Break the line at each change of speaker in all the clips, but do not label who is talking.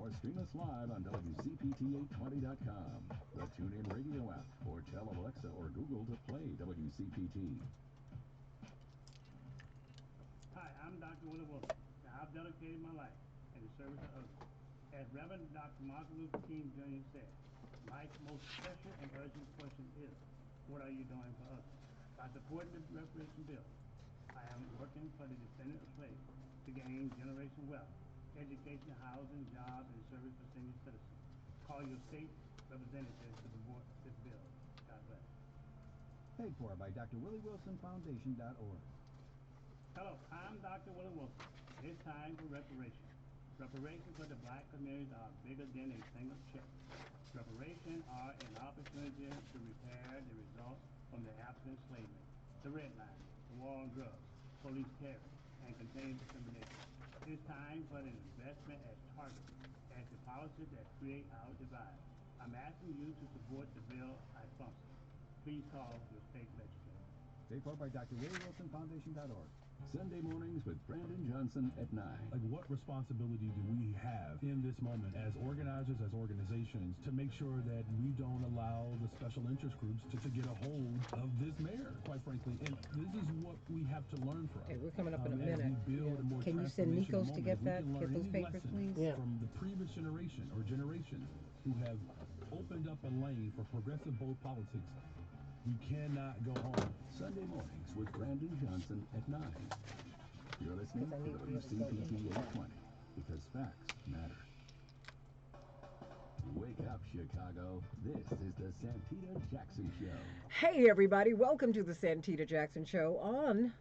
or stream us live on WCPT820.com, the TuneIn Radio app, or tell Alexa or Google to play WCPT.
Hi, I'm Dr. Willie Wilson, and I've dedicated my life in the service of others. As Reverend Dr. Martin Luther King Jr. said, life's most pressing and urgent question is, what are you doing for others? By supporting the reparation bill, I am working for the descendant of slaves to gain generational wealth, education, housing, jobs, and service for senior citizens. Call your state representatives to support this bill. God bless.
Paid for by drwilliewilsonfoundation.org.
Hello, I'm Dr. Willie Wilson. It's time for reparations. Reparations for the black communities are bigger than a single check. Reparations are an opportunity to repair the results from the African slavery, the redlining, the war on drugs, police terror, and continued discrimination. It's time for an investment as targeted as the policies that create our divide. I'm asking you to support the bill I sponsor. Please call your state legislature.
Paid for by drwilliewilsonfoundation.org.
Sunday mornings with Brandon Johnson at 9.
Like, what responsibility do we have in this moment as organizers, as organizations, to make sure that we don't allow the special interest groups to get a hold of this mayor, quite frankly? And this is what we have to learn from.
Okay, we're coming up in a minute.
As we build a more
Can you send Nikos to get that? Get those papers, please?
Yeah. From the previous generation or generations who have opened up a lane for progressive bold politics. We cannot go home.
Sunday mornings with Brandon Johnson at 9. You're listening to WCPT 820, because facts matter. Wake up, Chicago. This is the Santita Jackson Show.
Hey, everybody. Welcome to the Santita Jackson Show on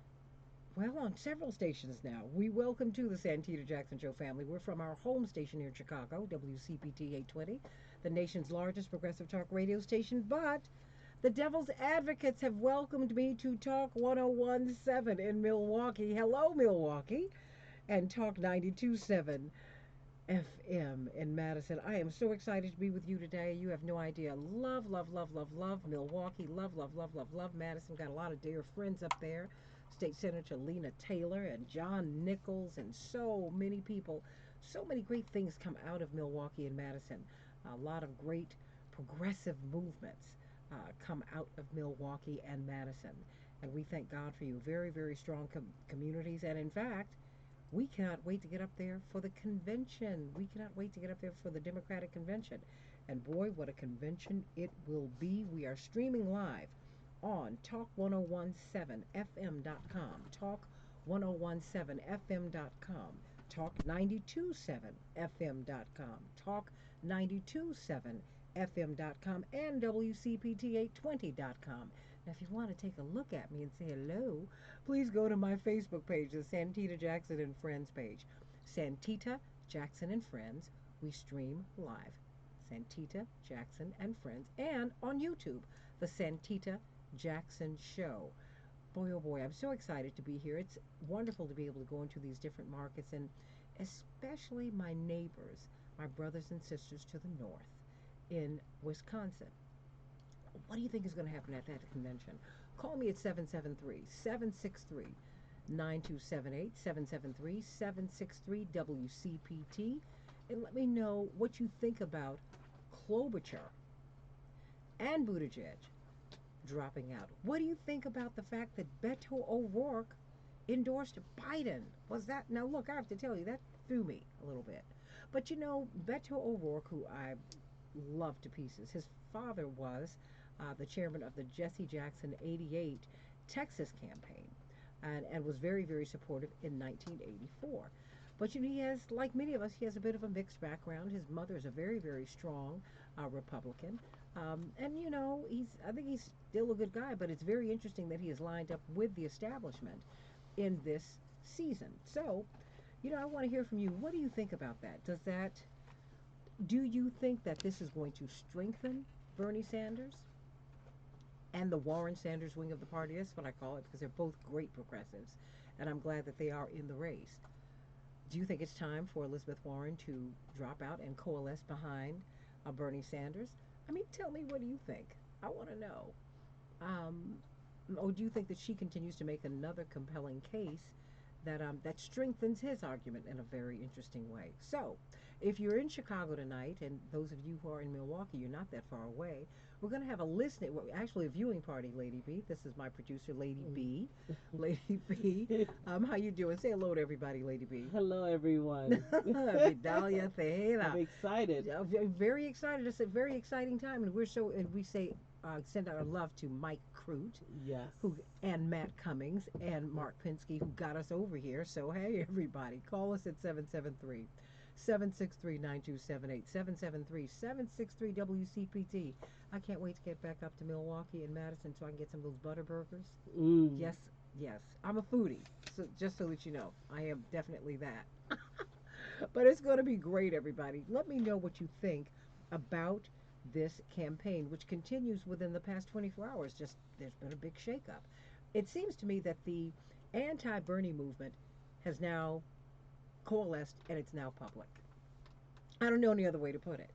several stations now. We welcome to the Santita Jackson Show family. We're from our home station here in Chicago, WCPT 820, the nation's largest progressive talk radio station, but the Devil's Advocates have welcomed me to Talk 101.7 in Milwaukee. Hello, Milwaukee. And Talk 92.7 FM in Madison. I am so excited to be with you today. You have no idea. Love, love, love, love, love Milwaukee. Love, love, love, love, love Madison. Got a lot of dear friends up there. State Senator Lena Taylor and John Nichols and so many people. So many great things come out of Milwaukee and Madison. A lot of great progressive movements come out of Milwaukee and Madison. And we thank God for you. Very, very strong communities. And in fact, we cannot wait to get up there for the convention. We cannot wait to get up there for the Democratic Convention. And boy, what a convention it will be. We are streaming live on Talk1017fm.com, Talk1017fm.com, Talk927fm.com, Talk927fm.com, and WCPT820.com. Now, if you want to take a look at me and say hello, please go to my Facebook page, the Santita Jackson and Friends page. Santita Jackson and Friends. We stream live. Santita Jackson and Friends. And on YouTube, the Santita Jackson Show. Boy, oh boy, I'm so excited to be here. It's wonderful to be able to go into these different markets, and especially my neighbors, my brothers and sisters to the north in Wisconsin. What do you think is going to happen at that convention? Call me at 773-763-9278, 773-763-WCPT, and let me know what you think about Klobuchar and Buttigieg dropping out. What do you think about the fact that Beto O'Rourke endorsed Biden? Was that... Now, look, I have to tell you, that threw me a little bit. But, you know, Beto O'Rourke, who I love to pieces, his father was the chairman of the Jesse Jackson 88 Texas campaign and was very, very supportive in 1984. But, you know, he has, like many of us, he has a bit of a mixed background. His mother is a very, very strong Republican. And, you know, I think he's still a good guy, but it's very interesting that he is lined up with the establishment in this season. So, you know, I want to hear from you. What do you think about that? Do you think that this is going to strengthen Bernie Sanders and the Warren Sanders wing of the party? That's what I call it, because they're both great progressives, and I'm glad that they are in the race. Do you think it's time for Elizabeth Warren to drop out and coalesce behind Bernie Sanders? I mean, tell me, what do you think? I want to know. Or do you think that she continues to make another compelling case that strengthens his argument in a very interesting way? So, If you're in Chicago tonight, and those of you who are in Milwaukee, you're not that far away. We're going to have a listening, well, actually a viewing party, Lady B. This is my producer, Lady B. Lady B. How you doing? Say hello to everybody, Lady B.
Hello, everyone.
Vidalia Tejeda.
I'm excited.
Very excited. It's a very exciting time, and we say send our love to Mike Crute,
Yes.
and Matt Cummings and Mark Pinsky who got us over here. So hey, everybody, call us at 773-763-9278, 773-763 WCPT. I can't wait to get back up to Milwaukee and Madison so I can get some of those butter burgers.
Mm.
Yes, yes. I'm a foodie, so just so that you know, I am definitely that. But it's going to be great, everybody. Let me know what you think about this campaign, which continues within the past 24 hours. Just there's been a big shakeup. It seems to me that the anti-Bernie movement has now coalesced and it's now public. I don't know any other way to put it.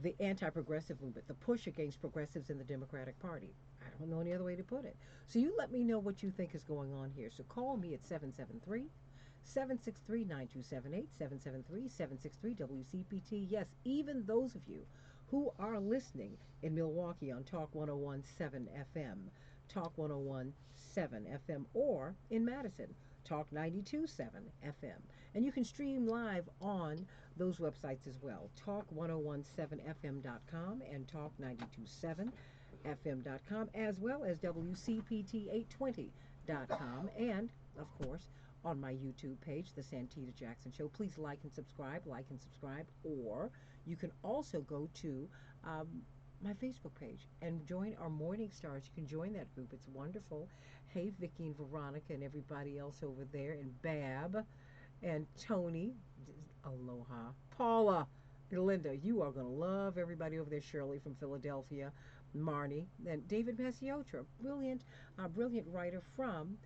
The anti-progressive movement, the push against progressives in the Democratic Party. I don't know any other way to put it. So you let me know what you think is going on here. So call me at 773-763-9278, 773-763 WCPT. Yes, even those of you who are listening in Milwaukee on Talk 1017 FM, Talk 1017 FM, or in Madison, Talk 927 FM. And you can stream live on those websites as well, talk1017fm.com and talk927fm.com, as well as WCPT820.com, and, of course, on my YouTube page, The Santita Jackson Show. Please like and subscribe, or you can also go to my Facebook page and join our Morning Stars. You can join that group. It's wonderful. Hey, Vicki and Veronica and everybody else over there, and Bab and Tony. Aloha. Paula, Linda, you are going to love everybody over there. Shirley from Philadelphia, Marnie, and David Masiotra, brilliant writer from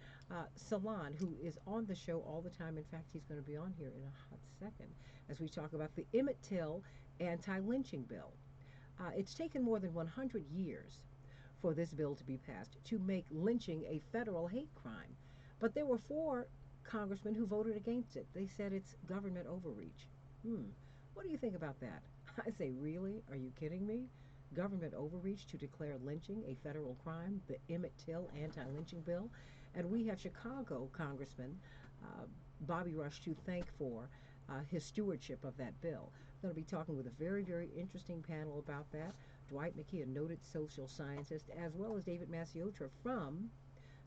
Salon, who is on the show all the time. In fact, he's going to be on here in a hot second as we talk about the Emmett Till Anti-Lynching Bill. It's taken more than 100 years for this bill to be passed to make lynching a federal hate crime. But there were 4 congressmen who voted against it. They said it's government overreach. What do you think about that? I say, really? Are you kidding me? Government overreach to declare lynching a federal crime, the Emmett Till Anti-Lynching Bill. And we have Chicago Congressman Bobby Rush to thank for his stewardship of that bill. I'm going to be talking with a very, very interesting panel about that. Dwight McKee, a noted social scientist, as well as David Masiotra from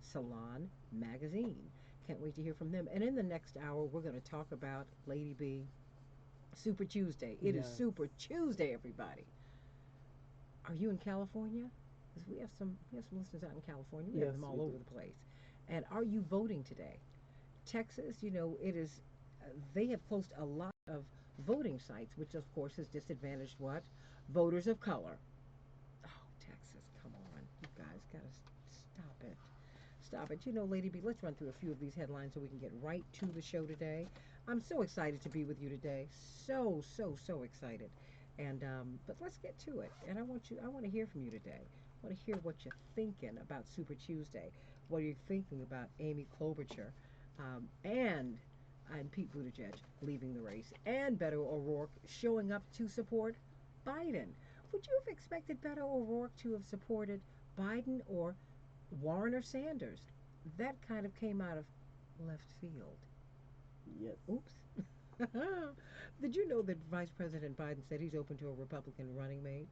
Salon Magazine. Can't wait to hear from them. And in the next hour, we're going to talk about Lady B, Super Tuesday. It is Super Tuesday, everybody. Are you in California? Because we have some listeners out in California. We have them all over the place. And are you voting today? Texas, it is. They have closed a lot of voting sites, which of course has disadvantaged what? Voters of color. Oh, Texas, come on. You guys got to stop it. Stop it. Lady B, let's run through a few of these headlines so we can get right to the show today. I'm so excited to be with you today. So, so, so excited. And but let's get to it. And I want to hear from you today. I want to hear what you're thinking about Super Tuesday. What are you thinking about Amy Klobuchar and Pete Buttigieg leaving the race, and Beto O'Rourke showing up to support Biden? Would you have expected Beto O'Rourke to have supported Biden or Warren or Sanders? That kind of came out of left field.
Yes.
Oops. Did you know that Vice President Biden said he's open to a Republican running mate?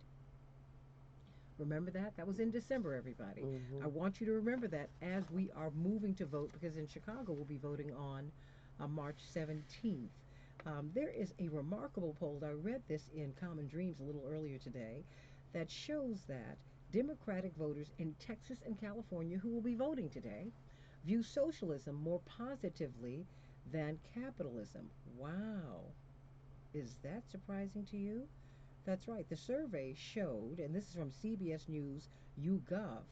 Remember that? That was in December, everybody.
Mm-hmm.
I want you to remember that as we are moving to vote, because in Chicago we'll be voting on March 17th. There is a remarkable poll. I read this in Common Dreams a little earlier today that shows that Democratic voters in Texas and California who will be voting today view socialism more positively than capitalism. Wow. Is that surprising to you? That's right. The survey showed, and this is from CBS News YouGov,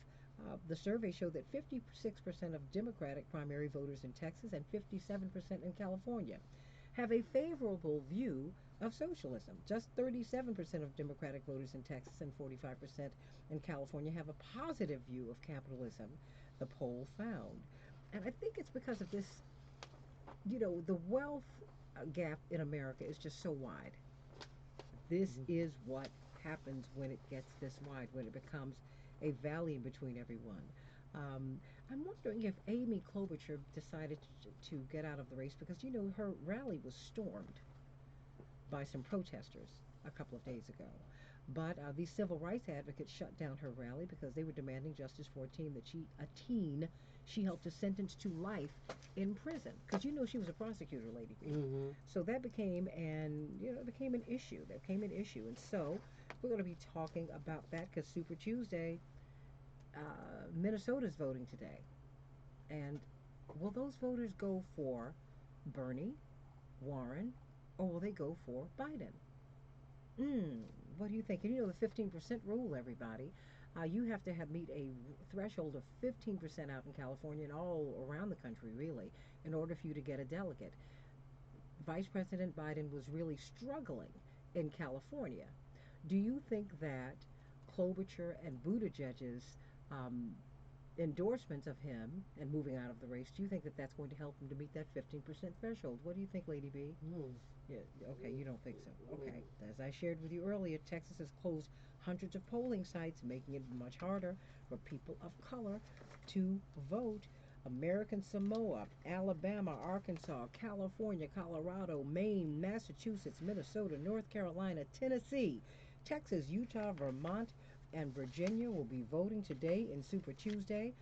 the survey showed that 56% of Democratic primary voters in Texas and 57% in California have a favorable view of socialism. Just 37% of Democratic voters in Texas and 45% in California have a positive view of capitalism, the poll found. And I think it's because of this, the wealth gap in America is just so wide. This is what happens when it gets this wide, when it becomes a valley in between everyone. Um, I'm wondering if Amy Klobuchar decided to get out of the race because, her rally was stormed by some protesters a couple of days ago. But these civil rights advocates shut down her rally because they were demanding justice for a teen she helped to sentence to life in prison. Because she was a prosecutor, Lady B. So that became it became an issue. That became an issue, and so we're going to be talking about that because Super Tuesday, Minnesota's voting today, and will those voters go for Bernie, Warren, or will they go for Biden? Mm, what do you think? And the 15% rule, everybody. You have to have meet a threshold of 15% out in California and all around the country, really, in order for you to get a delegate. Vice President Biden was really struggling in California. Do you think that Klobuchar and Buttigieg's um, endorsements of him and moving out of the race, do you think that that's going to help him to meet that 15% threshold? What do you think, Lady B? Yeah, okay, you don't think so. Okay. As I shared with you earlier, Texas has closed hundreds of polling sites, making it much harder for people of color to vote. American Samoa, Alabama, Arkansas, California, Colorado, Maine, Massachusetts, Minnesota, North Carolina, Tennessee, Texas, Utah, Vermont, and Virginia will be voting today in Super Tuesday.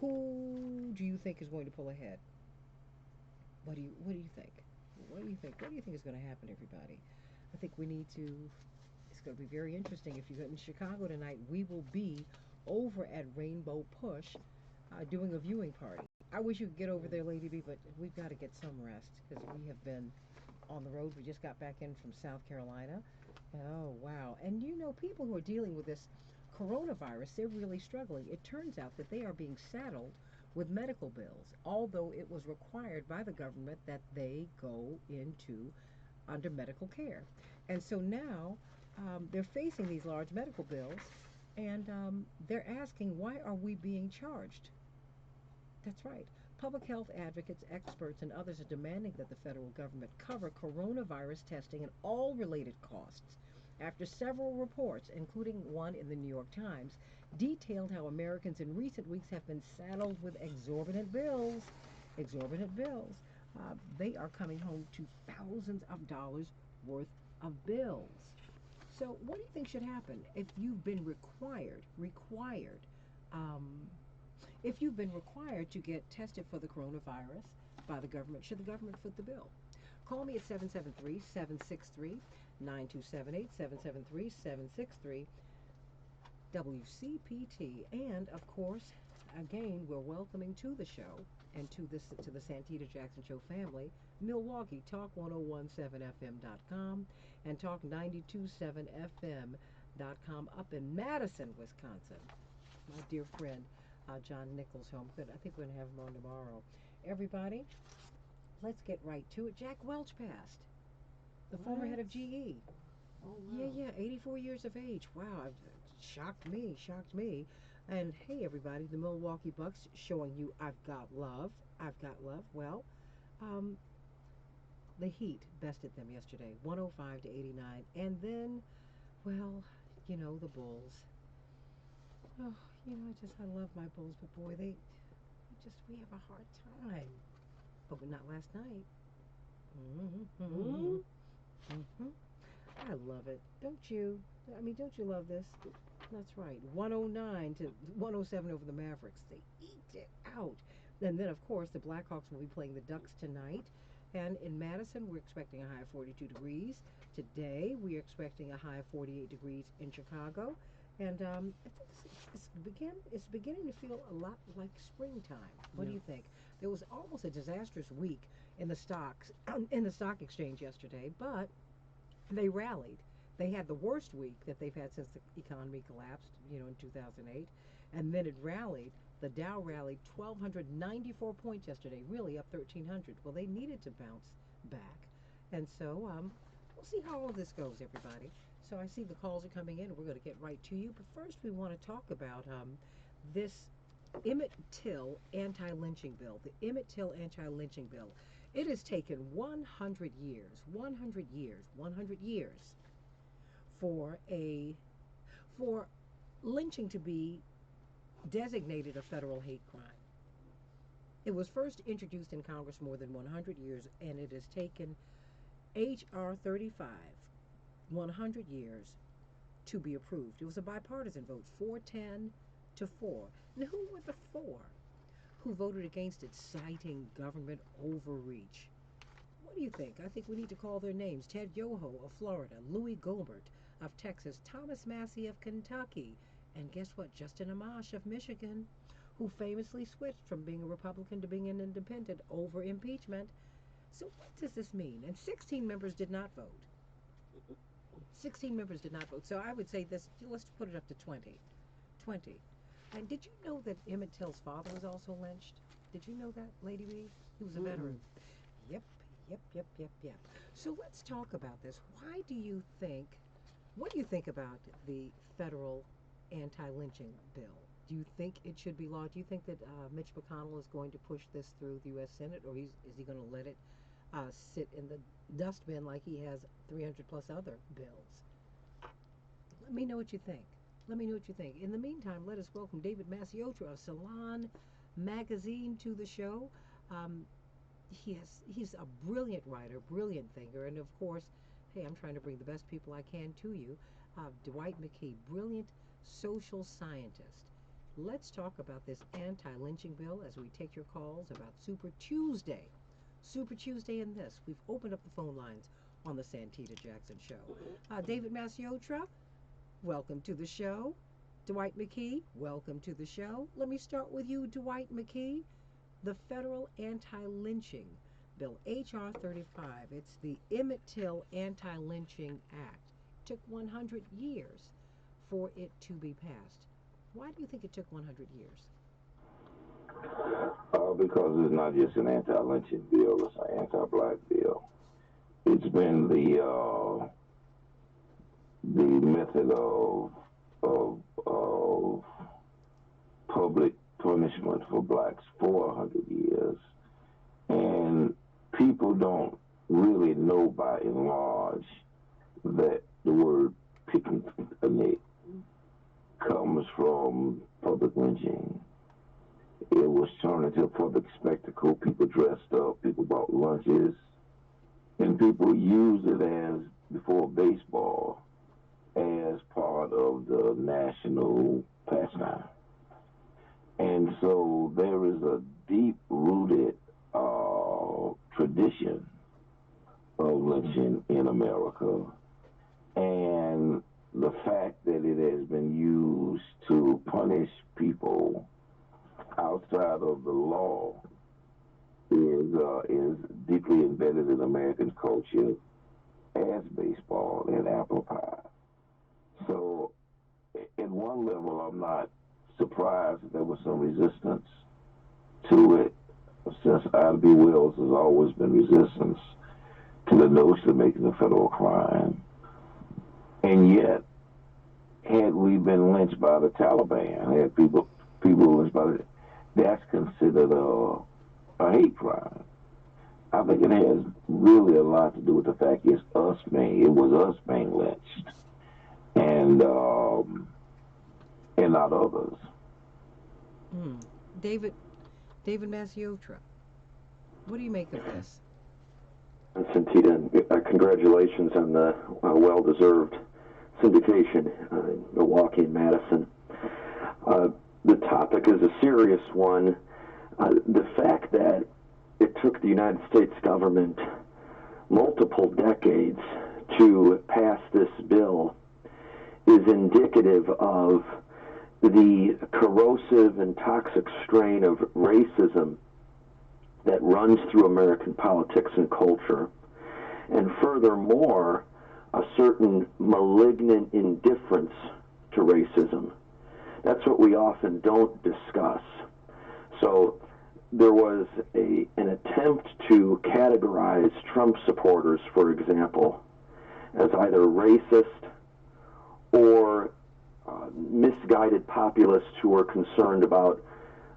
Who do you think is going to pull ahead? What do you think? What do you think? What do you think is going to happen, everybody? I think we need to. It's going to be very interesting. If you're in Chicago tonight, we will be over at Rainbow Push doing a viewing party. I wish you could get over there, Lady B, but we've got to get some rest because we have been on the road. We just got back in from South Carolina. Oh, wow. And people who are dealing with this coronavirus, they're really struggling. It turns out that they are being saddled with medical bills, although it was required by the government that they go into under medical care. And so now they're facing these large medical bills, and they're asking, why are we being charged? That's right. Public health advocates, experts, and others are demanding that the federal government cover coronavirus testing and all related costs after several reports, including one in the New York Times, detailed how Americans in recent weeks have been saddled with exorbitant bills. Exorbitant bills. They are coming home to thousands of dollars worth of bills. So, what do you think should happen if you've been um, if you've been required to get tested for the coronavirus by the government? Should the government foot the bill? Call me at 773-763-9278, 773-763 WCPT. And of course, again, we're welcoming to the show and to the Santita Jackson Show family, Milwaukee Talk 1017fm.com and Talk 927fm.com up in Madison, Wisconsin. My dear friend John Nichols home. Good. I think we're going to have him on tomorrow. Everybody, let's get right to it. Jack Welch passed, the former head of GE.
Oh, wow.
Yeah, 84 years of age. Wow, shocked me. And hey, everybody, the Milwaukee Bucks showing you I've got love. I've got love. Well, um, the Heat bested them yesterday, 105-89. And then, well, the Bulls. Oh, I love my Bulls, but boy, we have a hard time. Oh, but not last night. Mm-hmm. I love it. Don't you? I mean, don't you love this? That's right. 109 to 107 over the Mavericks. They eked it out. And then, of course, the Blackhawks will be playing the Ducks tonight. And in Madison, we're expecting a high of 42 degrees. Today, we're expecting a high of 48 degrees in Chicago. And I think it's beginning to feel a lot like springtime. What do you think? There was almost a disastrous week in the stocks, in the stock exchange yesterday, but they rallied. They had the worst week that they've had since the economy collapsed, in 2008. And then it rallied. The Dow rallied 1,294 points yesterday, really up 1,300. Well, they needed to bounce back. And so we'll see how all this goes, everybody. So I see the calls are coming in, and we're going to get right to you. But first, we want to talk about this Emmett Till anti-lynching bill. The Emmett Till anti-lynching bill. It has taken 100 years for a for lynching to be designated a federal hate crime. It was first introduced in Congress more than 100 years, and it has taken H.R. 35 100 years to be approved. It was a bipartisan vote, 410 to 4. And who were the four who voted against it, citing government overreach? What do you think? I think we need to call their names. Ted Yoho of Florida, Louis Gohmert of Texas, Thomas Massey of Kentucky, and guess what? Justin Amash of Michigan, who famously switched from being a Republican to being an independent over impeachment. So what does this mean? And 16 members did not vote. 16 members did not vote. So I would say this, let's put it up to 20. 20. And did you know that Emmett Till's father was also lynched? Did you know that, Lady B? He was a veteran. Yep. So let's talk about this. What do you think about the federal anti-lynching bill? Do you think it should be law? Do you think that Mitch McConnell is going to push this through the U.S. Senate, or is he going to let it sit in the dustbin like he has 300 plus other bills? Let me know what you think. In the meantime, let us welcome David Maciotra of Salon Magazine to the show. He's a brilliant writer, brilliant thinker, and of course, hey, I'm trying to bring the best people I can to you. Dwight McKee, brilliant social scientist. Let's talk about this anti-lynching bill as we take your calls about Super Tuesday. Super Tuesday in this. We've opened up the phone lines on the Santita Jackson Show. David Maciotra, welcome to the show. Dwight McKee, welcome to the show. Let me start with you, Dwight McKee. The federal anti-lynching bill, H.R. 35. It's the Emmett Till Anti-Lynching Act. It took 100 years for it to be passed. Why do you think it took 100 years?
Because it's not just an anti-lynching bill, it's an anti-black bill. It's been the method of public punishment for blacks for 100 years. And people don't really know by and large that the word picking a neck comes from public lynching. It was turned into a public spectacle. People dressed up, people bought lunches, and people used it as, before baseball, as part of the national pastime. And so there is a deep-rooted tradition of lynching in America. And the fact that it has been used to punish people outside of the law is deeply embedded in American culture as baseball and apple pie. So at one level, I'm not surprised that there was some resistance to it. Since Ida B. Wells has always been resistance to the notion of making a federal crime. And yet, had we been lynched by the Taliban, had people lynched by that's considered a hate crime. I think it has really a lot to do with the fact it was us being lynched, and not others.
David Maciotra, what do you make of this?
Santita, congratulations on the well-deserved syndication in Milwaukee and Madison. The topic is a serious one. The fact that it took the United States government multiple decades to pass this bill is indicative of the corrosive and toxic strain of racism that runs through American politics and culture, and furthermore, a certain malignant indifference to racism. That's what we often don't discuss. So there was an attempt to categorize Trump supporters, for example, as either racist or misguided populists who are concerned about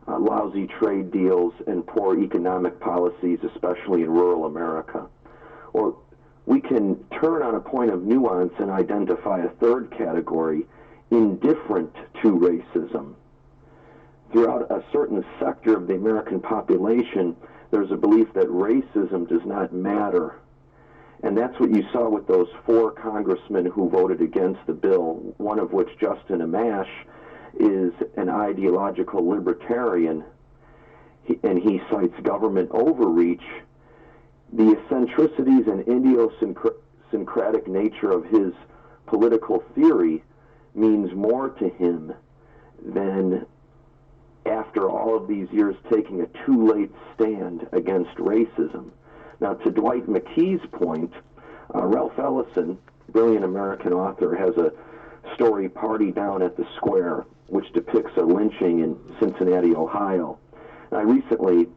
lousy trade deals, and poor economic policies, especially in rural America. Or we can turn on a point of nuance and identify a third category, indifferent to racism. Throughout a certain sector of the American population, there's a belief that racism does not matter. And that's what you saw with those 4 congressmen who voted against the bill, one of which, Justin Amash, is an ideological libertarian, and he cites government overreach. The eccentricities and idiosyncratic nature of his political theory means more to him than, after all of these years, taking a too late stand against racism. Now, to Dwight McKee's point, Ralph Ellison, brilliant American author, has a story, Party Down at the Square, which depicts a lynching in Cincinnati, Ohio. And I recently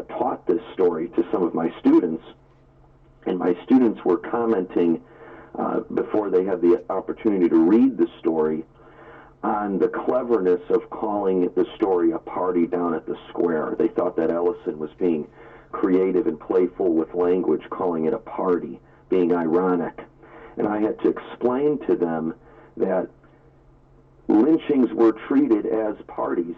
taught this story to some of my students, and my students were commenting before they had the opportunity to read the story on the cleverness of calling the story a party down at the square. They thought that Ellison was being creative and playful with language, calling it a party, being ironic. And I had to explain to them that lynchings were treated as parties.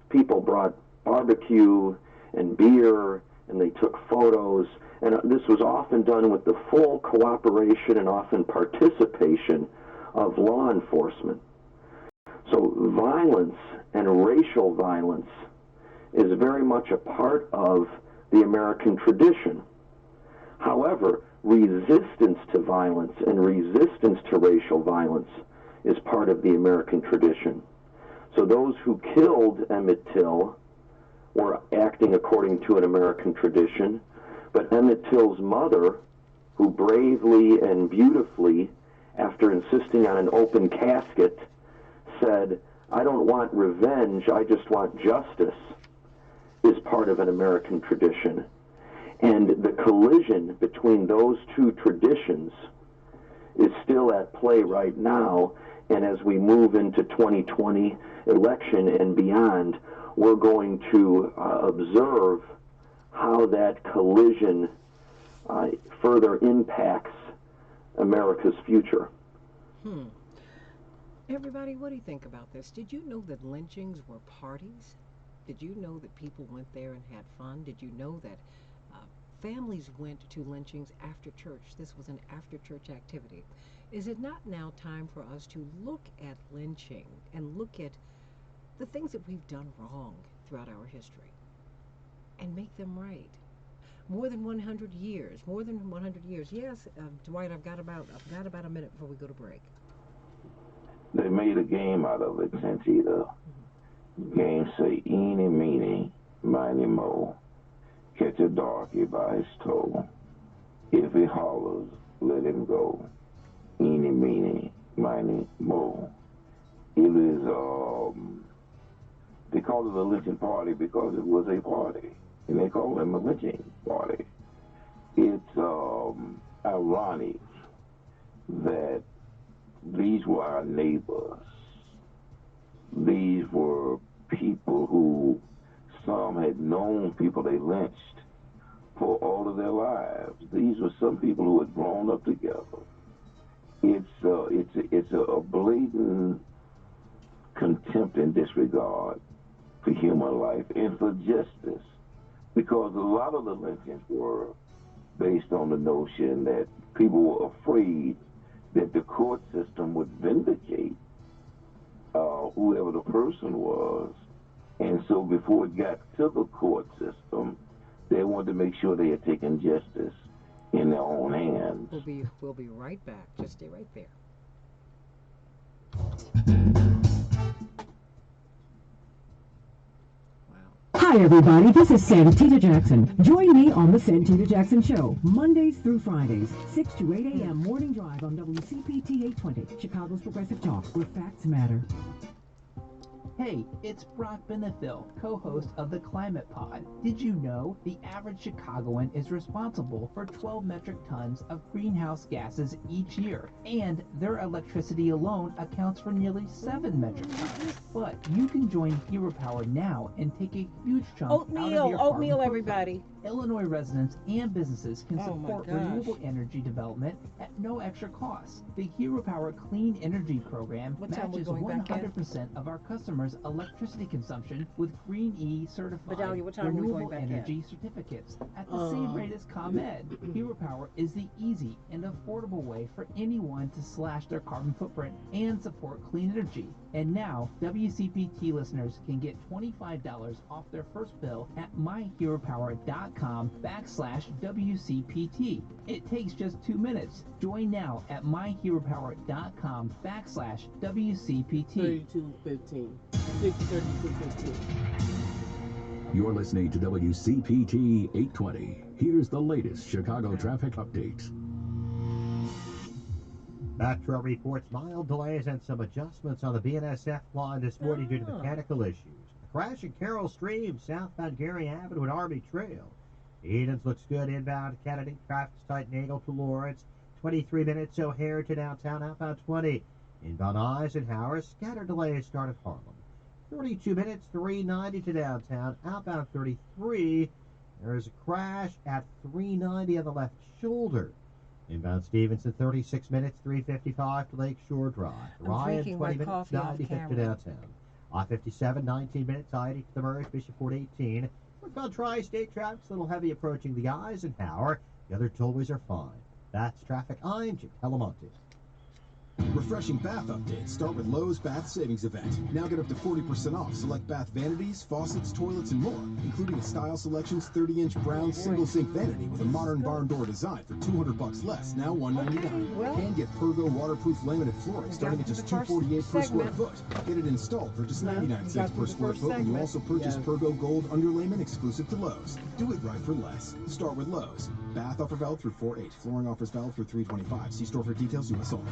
People brought barbecue and beer, and they took photos, and this was often done with the full cooperation and often participation of law enforcement. So violence and racial violence is very much a part of the American tradition. However, resistance to violence and resistance to racial violence is part of the American tradition. So those who killed Emmett Till were acting according to an American tradition, but Emmett Till's mother, who bravely and beautifully, after insisting on an open casket, said, "I don't want revenge, I just want justice," is part of an American tradition. And the collision between those two traditions is still at play right now, and as we move into 2020 election and beyond, we're going to observe how that collision further impacts America's future.
Everybody, what do you think about this? Did you know that lynchings were parties? Did you know that people went there and had fun? Did you know that families went to lynchings after church? This was an after-church activity. Is it not now time for us to look at lynching and look at the things that we've done wrong throughout our history and make them right? More than 100 years. Yes, Dwight, I've got about a minute before we go to break.
They made a game out of it, Santita. Game say, eeny, meeny, miny, mo. Catch a darky by his toe. If he hollers, let him go. Eeny, meeny, miny, mo. It is, they called it a lynching party because it was a party. And they called him a lynching party. It's ironic that these were our neighbors. These were people who, some had known people they lynched for all of their lives. These were some people who had grown up together. It's a blatant contempt and disregard for human life and for justice, because a lot of the lynchings were based on the notion that people were afraid that the court system would vindicate whoever the person was. And so before it got to the court system, they wanted to make sure they had taken justice in their own hands.
We'll be right back. Just stay right there.
Hi everybody, this is Santita Jackson. Join me on the Santita Jackson Show, Mondays through Fridays, 6 to 8 a.m. morning drive on WCPT 820, Chicago's Progressive Talk, where facts matter.
Hey, it's Brock Benefiel, co-host of the Climate Pod. Did you know the average Chicagoan is responsible for 12 metric tons of greenhouse gases each year, and their electricity alone accounts for nearly 7 metric tons. But you can join Hero Power now and take a huge chunk out of your carbon footprint.
Everybody.
Illinois residents and businesses can
Oh my
support
gosh.
renewable energy development at no extra cost. The Hero Power Clean Energy Program
What time we
matches
going back in?
100% of our customers' electricity consumption with Green E certified
Vidalia, what time are we
renewable
going back in?
energy certificates at the same rate as ComEd. Hero Power is the easy and affordable way for anyone to slash their carbon footprint and support clean energy. And now, WCPT listeners can get $25 off their first bill at myheropower.com/WCPT. It takes just 2 minutes. Join now at myheropower.com/WCPT.
3215. 63215.
You're listening to WCPT 820. Here's the latest Chicago traffic updates.
Metro reports mild delays and some adjustments on the BNSF line this morning due to mechanical issues. A crash in Carroll Stream, southbound Gary Avenue and Army Trail. Edens looks good inbound Kennedy. Traffic's tight in Eagle to Lawrence. 23 minutes O'Hare to downtown, outbound 20. Inbound Eisenhower, scattered delays start at Harlem. 32 minutes, 390 to downtown, outbound 33. There is a crash at 390 on the left shoulder. Inbound Stevenson, 36 minutes, 355 to Lakeshore Drive. Ryan, 20 minutes, 95 to downtown. I-57, 19 minutes, I-80 to the Merge, Bishop Ford, 18. Northbound Tri-State traffic's a little heavy approaching the Eisenhower. The other tollways are fine. That's traffic. I'm Jim Pelamonte.
Refreshing bath updates start with Lowe's Bath Savings Event. Now get up to 40% off select bath vanities, faucets, toilets, and more, including a Style Selections 30-inch brown single-sink vanity with a modern barn door design for $200 less, now $199. And get Pergo waterproof laminate flooring starting at just $248 per square foot. Get it installed for just 99 cents per square foot when you also purchase Pergo Gold underlayment exclusive to Lowe's. Do it right for less. Start with Lowe's. Bath offer valid through 4/8. Flooring offers valid through 3/25. See store for details. U.S. only.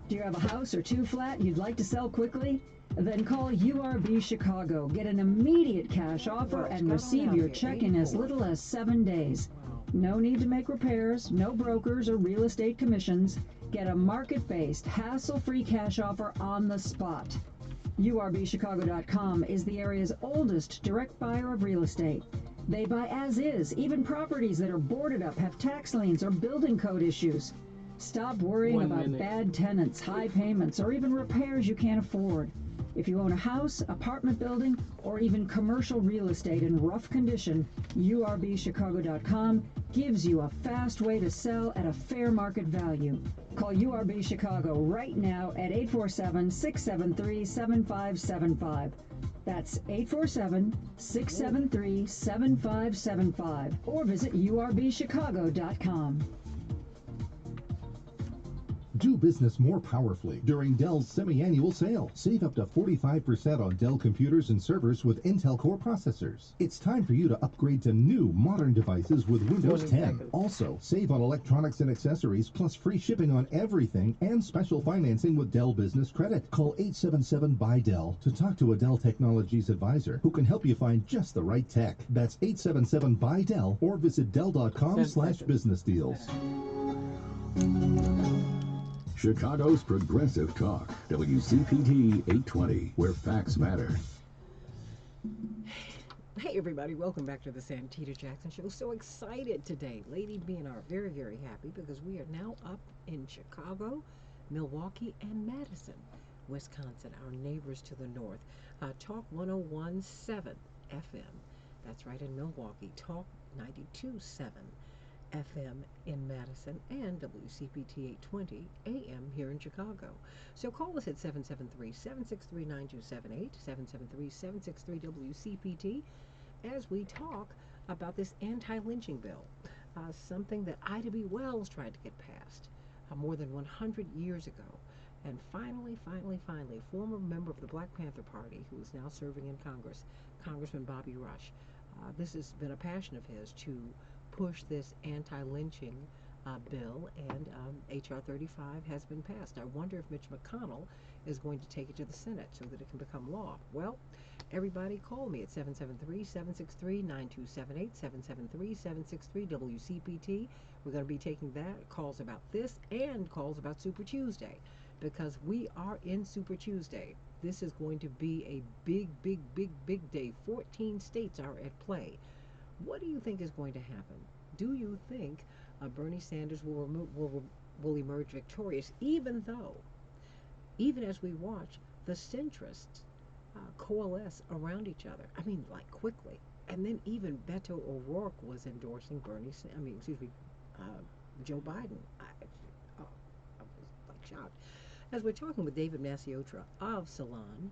Do you have a house or two flat you'd like to sell quickly? Then call URB Chicago. Get an immediate cash offer and receive your check in as little as 7 days. No need to make repairs, no brokers or real estate commissions. Get a market-based, hassle-free cash offer on the spot. URBChicago.com is the area's oldest direct buyer of real estate. They buy as is, even properties that are boarded up, have tax liens or building code issues. Stop worrying about bad tenants, high payments, or even repairs you can't afford. If you own a house, apartment building, or even commercial real estate in rough condition, URBChicago.com gives you a fast way to sell at a fair market value. Call URB Chicago right now at 847-673-7575. That's 847-673-7575. Or visit URBChicago.com.
Do business more powerfully during Dell's semi-annual sale. Save up to 45% on Dell computers and servers with Intel Core processors. It's time for you to upgrade to new modern devices with Windows 10. Also, save on electronics and accessories plus free shipping on everything and special financing with Dell Business Credit. Call 877-BUY-DELL to talk to a Dell Technologies advisor who can help you find just the right tech. That's 877-BUY-DELL or visit Dell.com/business deals.
Chicago's Progressive Talk, WCPT 820, where facts matter.
Hey everybody, welcome back to the Santita Jackson Show. So excited today. Lady B and I are very, very happy because we are now up in Chicago, Milwaukee, and Madison, Wisconsin, our neighbors to the north. Talk 101.7 FM. That's right in Milwaukee. Talk 92.7 FM in Madison, and WCPT 820 AM here in Chicago. So call us at 773-763-9278, 773-763-WCPT, as we talk about this anti-lynching bill, something that Ida B. Wells tried to get passed more than 100 years ago. And finally, a former member of the Black Panther Party, who is now serving in Congress, Congressman Bobby Rush. This has been a passion of his to push this anti-lynching bill, and H.R. 35 has been passed. I wonder if Mitch McConnell is going to take it to the Senate so that it can become law. Well, everybody call me at 773-763-9278, 773-763-WCPT. We're going to be taking calls about this and calls about Super Tuesday, because we are in Super Tuesday. This is going to be a big, big, big, big day. 14 states are at play. What do you think is going to happen? Do you think Bernie Sanders will emerge victorious, even as we watch the centrists coalesce around each other? I mean, like, quickly. And then even Beto O'Rourke was endorsing Joe Biden. I was like shocked. As we're talking with David Maciotra of Salon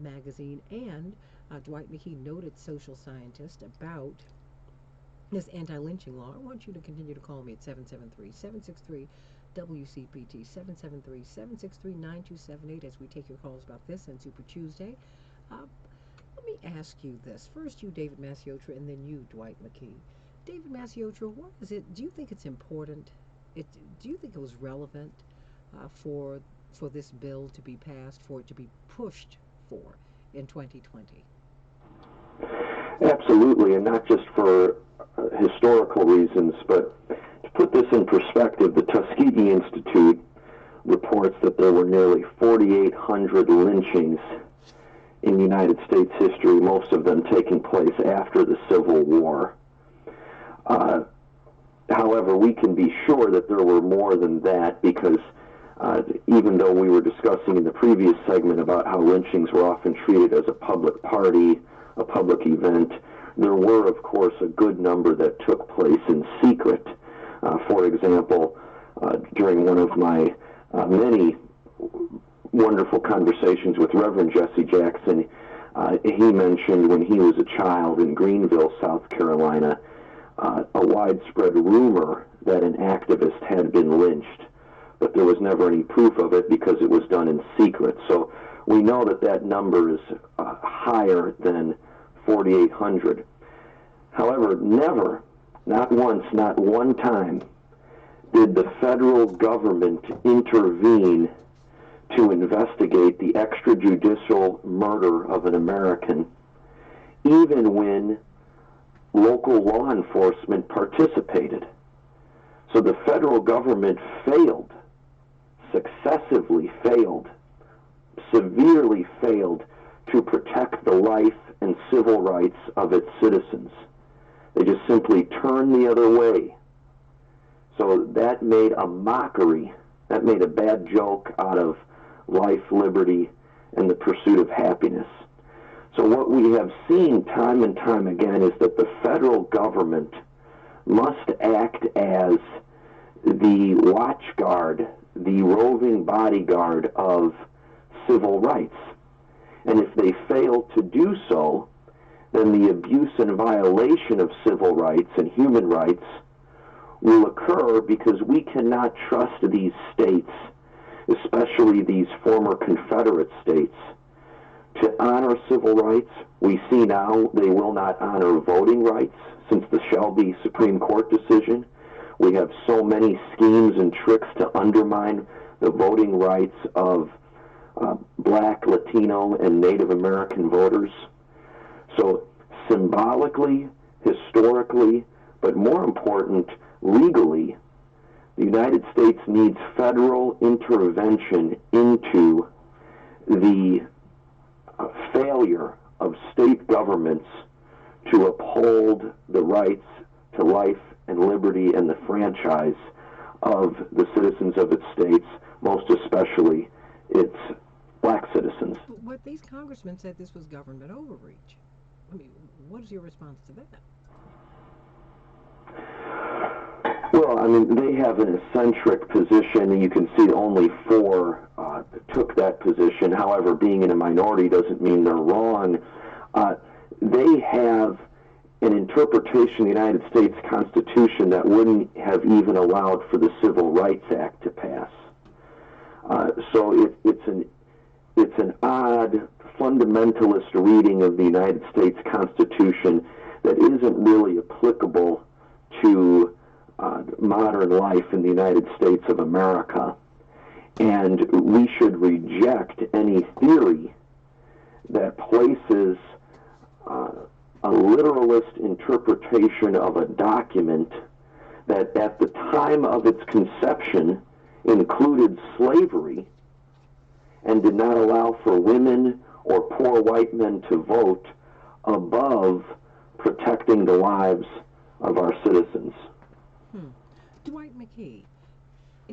magazine, and Dwight McKee, noted social scientist, about this anti-lynching law, I want you to continue to call me at 773-763-WCPT, 773-763-9278, as we take your calls about this and Super Tuesday. Let me ask you this. First you, David Maciotra, and then you, Dwight McKee. David Maciotra, what is it? Do you think it's important? Do you think it was relevant for this bill to be passed, for it to be pushed for in 2020?
Absolutely, and not just for historical reasons, but to put this in perspective, the Tuskegee Institute reports that there were nearly 4,800 lynchings in United States history, most of them taking place after the Civil War. However, we can be sure that there were more than that, because even though we were discussing in the previous segment about how lynchings were often treated as a public party, a public event, there were, of course, a good number that took place in secret. For example, during one of my many wonderful conversations with Reverend Jesse Jackson, he mentioned when he was a child in Greenville, South Carolina, a widespread rumor that an activist had been lynched, but there was never any proof of it because it was done in secret. So we know that number is higher than 4,800. However, never, not once, not one time, did the federal government intervene to investigate the extrajudicial murder of an American, even when local law enforcement participated. So the federal government failed, successively failed, severely failed to protect the life and civil rights of its citizens. They just simply turned the other way. So that made a mockery, that made a bad joke out of life, liberty, and the pursuit of happiness. So what we have seen time and time again is that the federal government must act as the watchguard, the roving bodyguard of civil rights. And if they fail to do so, then the abuse and violation of civil rights and human rights will occur, because we cannot trust these states, especially these former Confederate states, to honor civil rights. We see now they will not honor voting rights since the Shelby Supreme Court decision. We have so many schemes and tricks to undermine the voting rights of Black, Latino, and Native American voters. So symbolically, historically, but more important, legally, the United States needs federal intervention into the failure of state governments to uphold the rights to life and liberty and the franchise of the citizens of its states, most especially its black citizens.
But these congressmen said this was government overreach. I mean, what is your response to that?
Well, I mean, they have an eccentric position, and you can see only 4 took that position. However, being in a minority doesn't mean they're wrong. They have an interpretation of the United States Constitution that wouldn't have even allowed for the Civil Rights Act to pass. So it's an odd, fundamentalist reading of the United States Constitution that isn't really applicable to modern life in the United States of America. And we should reject any theory that places a literalist interpretation of a document that at the time of its conception included slavery and did not allow for women or poor white men to vote above protecting the lives of our citizens.
Dwight McKee,